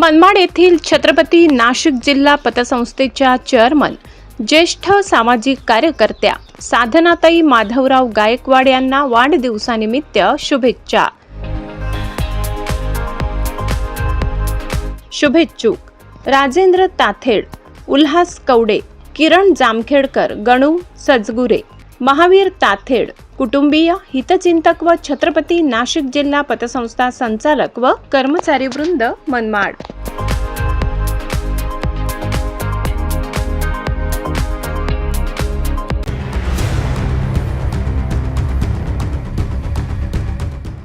मनमाड येथील छत्रपती नाशिक जिल्हा पतसंस्थेच्या चेअरमन ज्येष्ठ सामाजिक कार्यकर्त्या साधनाताई माधवराव गायकवाड यांना वाढदिवसानिमित्त शुभेच्छा. शुभेच्छुक राजेंद्र ताथेड, उल्हास कवडे, किरण जामखेडकर, गणू सजगुरे, महावीर ताथेड, कुटुंबीय, हितचिंतक व छत्रपती नाशिक जिल्हा पतसंस्था संचालक व कर्मचारी वृंद मनमाड.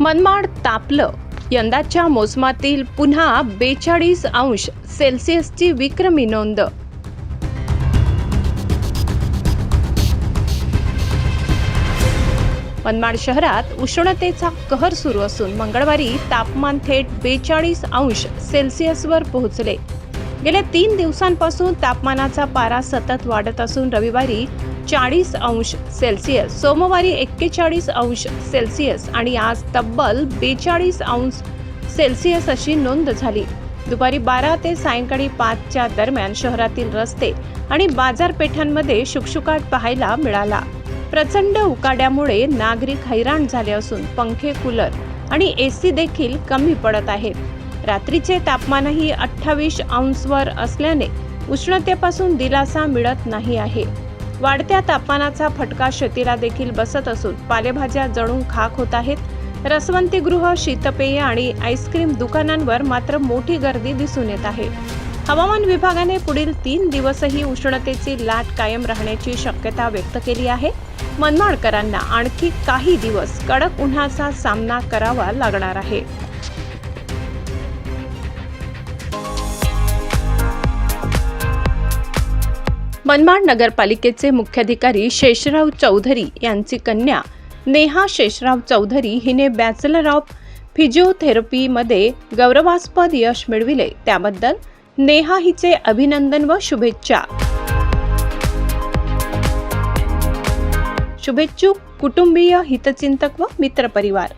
मनमाड तापलं. यंदाच्या मोसमातील पुन्हा 42°C विक्रमी नोंद. मनमाड शहरात उष्णतेचा कहर सुरू असून मंगळवारी तापमान थेट 42°C वर पोहोचले. गेल्या 3 दिवसांपासून तापमानाचा पारा सतत वाढत असून रविवारी 40°C, सोमवारी 41°C आणि आज तब्बल 42°C अशी नोंद झाली. दुपारी 12 ते सायंकाळी 5च्या दरम्यान शहरातील रस्ते आणि बाजारपेठांमध्ये शुकशुकाट पाहायला मिळाला. प्रचंड उकाड्यामुळे नागरिक हैराण झाले असून पंखे, कूलर आणि एसी देखील कमी पडत आहेत. रात्रीचे तापमानही 28° वर असल्याने उष्णतेपासून दिलासा मिळत नाही आहे. वाढत्या तापमानाचा फटका शेतीला देखील बसत असून पालेभाज्या जळून खाक होत आहेत. रसवंतीगृह, शीतपेय आणि आईस्क्रीम दुकानांवर मात्र मोठी गर्दी दिसून येत आहे. हवामान विभागाने पुढील 3 दिवसही उष्णतेची लाट कायम राहण्याची शक्यता व्यक्त केली आहे. मनमाडकरांना आणखी काही दिवस कडक उन्हाचा सामना करावा लागणार आहे. मनमाड नगरपालिकेचे मुख्याधिकारी शेषराव चौधरी यांची कन्या नेहा शेषराव चौधरी हिने बॅचलर ऑफ फिजिओथेरपीमध्ये गौरवास्पद यश मिळविले. त्याबद्दल नेहा हिचे अभिनंदन व शुभेच्छा. शुभेच्छुक कुटुंबीय, हितचिंतक व मित्रपरिवार.